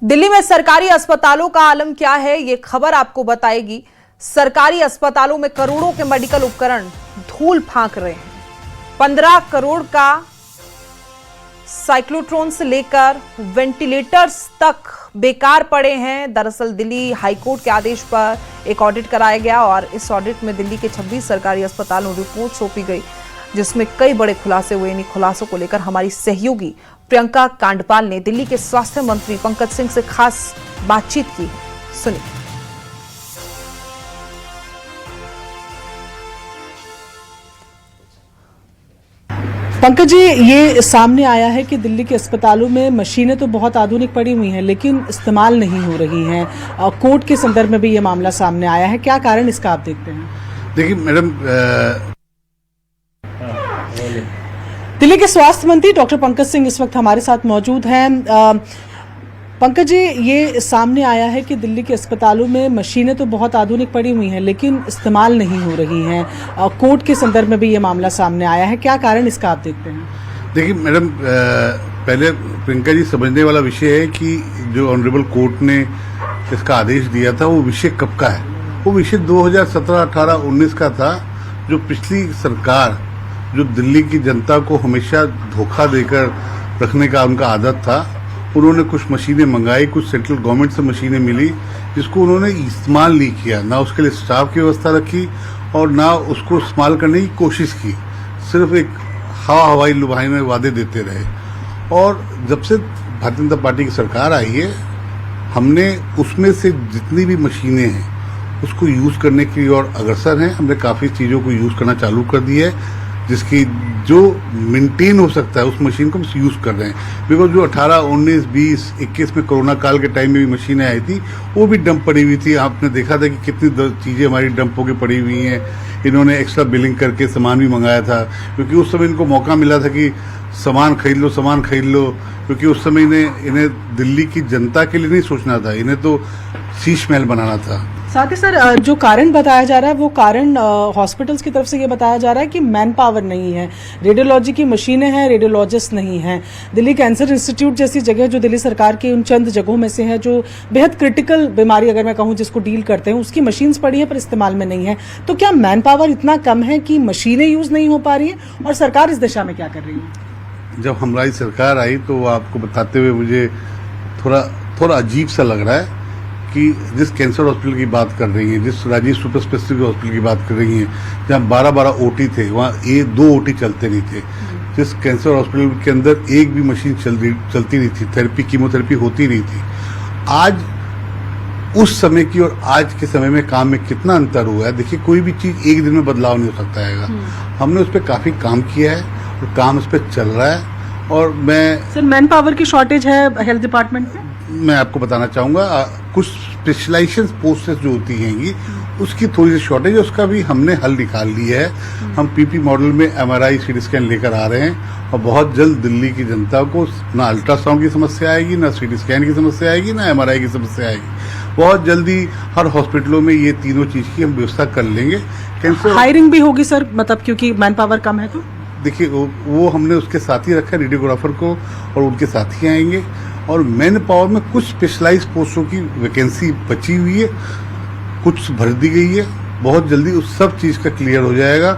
दिल्ली में सरकारी अस्पतालों का आलम क्या है, ये खबर आपको बताएगी। सरकारी अस्पतालों में करोड़ों के मेडिकल उपकरण धूल फांक रहे हैं। 15 करोड़ का साइक्लोट्रॉन से लेकर वेंटिलेटर्स तक बेकार पड़े हैं। दरअसल दिल्ली हाईकोर्ट के आदेश पर एक ऑडिट कराया गया और इस ऑडिट में दिल्ली के 26 सरकारी अस्पतालों को रिपोर्ट सौंपी गई, जिसमें कई बड़े खुलासे हुए। इन खुलासों को लेकर हमारी सहयोगी प्रियंका कांडपाल ने दिल्ली के स्वास्थ्य मंत्री पंकज सिंह से खास बातचीत की। सुनिए। पंकज जी, ये सामने आया है कि दिल्ली के अस्पतालों में मशीनें तो बहुत आधुनिक पड़ी हुई हैं, लेकिन इस्तेमाल नहीं हो रही हैं। कोर्ट के संदर्भ में भी ये मामला सामने आया है, क्या कारण इसका आप देखते हैं? देखिए मैडम, दिल्ली के स्वास्थ्य मंत्री डॉक्टर पंकज सिंह इस वक्त हमारे साथ मौजूद हैं। पंकज जी, ये सामने आया है कि दिल्ली के अस्पतालों में मशीनें तो बहुत आधुनिक पड़ी हुई हैं, लेकिन इस्तेमाल नहीं हो रही हैं। कोर्ट के संदर्भ में भी ये मामला सामने आया है, क्या कारण इसका आप देखते हैं? देखिए मैडम, पहले प्रियंका जी समझने वाला विषय है कि जो ऑनरेबल कोर्ट ने इसका आदेश दिया था वो विषय कब का है। वो विषय 2017, 18, 19 का था, जो पिछली सरकार जो दिल्ली की जनता को हमेशा धोखा देकर रखने का उनका आदत था। उन्होंने कुछ मशीनें मंगाई, कुछ सेंट्रल गवर्नमेंट से मशीनें मिली, जिसको उन्होंने इस्तेमाल नहीं किया। ना उसके लिए स्टाफ की व्यवस्था रखी और ना उसको इस्तेमाल करने की कोशिश की। सिर्फ एक हवाई लुभाई में वादे देते रहे। और जब से भारतीय जनता पार्टी की सरकार आई है, हमने उसमें से जितनी भी मशीनें हैं उसको यूज़ करने की ओर अग्रसर हैं। हमने काफ़ी चीज़ों को यूज़ करना चालू कर दिया है, जिसकी जो मेंटेन हो सकता है उस मशीन को हम यूज़ कर रहे हैं। बिकॉज जो 18, 19, 20, 21 में कोरोना काल के टाइम में भी मशीनें आई थी, वो भी डंप पड़ी हुई थी। आपने देखा था कि कितनी चीज़ें हमारी डंप होकर पड़ी हुई हैं। इन्होंने एक्स्ट्रा बिलिंग करके सामान भी मंगाया था, क्योंकि उस समय इनको मौका मिला था कि सामान खरीद लो, क्योंकि उस समय इन्हें दिल्ली की जनता के लिए नहीं सोचना था, इन्हें तो शीश महल बनाना था। साथ ही सर, जो कारण बताया जा रहा है वो कारण हॉस्पिटल्स की तरफ से ये बताया जा रहा है कि मैन पावर नहीं है, रेडियोलॉजी की मशीनें हैं, रेडियोलॉजिस्ट नहीं हैं। दिल्ली कैंसर इंस्टीट्यूट जैसी जगह जो दिल्ली सरकार की उन चंद जगहों में से है जो बेहद क्रिटिकल बीमारी अगर मैं कहूँ जिसको डील करते हैं, उसकी मशीन्स पड़ी हैं पर इस्तेमाल में नहीं है। तो क्या मैन पावर इतना कम है कि मशीनें यूज नहीं हो पा रही है, और सरकार इस दिशा में क्या कर रही है? जब हमारी सरकार आई तो आपको बताते हुए मुझे थोड़ा अजीब सा लग रहा है कि जिस कैंसर हॉस्पिटल की बात कर रही हैं, जिस राजीव सुपर स्पेशलिटी हॉस्पिटल की बात कर रही हैं, जहाँ 12 ओटी थे, वहाँ 2 ओटी चलते नहीं थे। जिस कैंसर हॉस्पिटल के अंदर एक भी मशीन चलती नहीं थी, कीमोथेरेपी होती नहीं थी। आज उस समय की और आज के समय में काम में कितना अंतर हुआ है। देखिए, कोई भी चीज़ एक दिन में बदलाव नहीं हो सकता है। हमने उस पर काफ़ी काम किया है और काम उस पर चल रहा है। और मैं सर, मैन पावर की शॉर्टेज है हेल्थ डिपार्टमेंट में। मैं आपको बताना चाहूँगा, कुछ स्पेशलाइजेशन पोस्टेस जो होती हैं उसकी थोड़ी सी शॉर्टेज है, उसका भी हमने हल निकाल लिया है। हम पीपी मॉडल में MRI CT स्कैन लेकर आ रहे हैं और बहुत जल्द दिल्ली की जनता को ना अल्ट्रासाउंड की समस्या आएगी, ना CT स्कैन की समस्या आएगी, ना MRI की समस्या आएगी। बहुत जल्दी हर हॉस्पिटलों में ये तीनों चीज़ की हम व्यवस्था कर लेंगे। कैंसर हायरिंग भी होगी सर, मतलब क्योंकि मैन पावर कम है। तो देखिए, वो हमने उसके साथ ही रखा है, रेडियोग्राफर को, और उनके साथ ही आएंगे। और मैन पावर में कुछ स्पेशलाइज पोस्टों की वैकेंसी बची हुई है, कुछ भर दी गई है। बहुत जल्दी उस सब चीज़ का क्लियर हो जाएगा।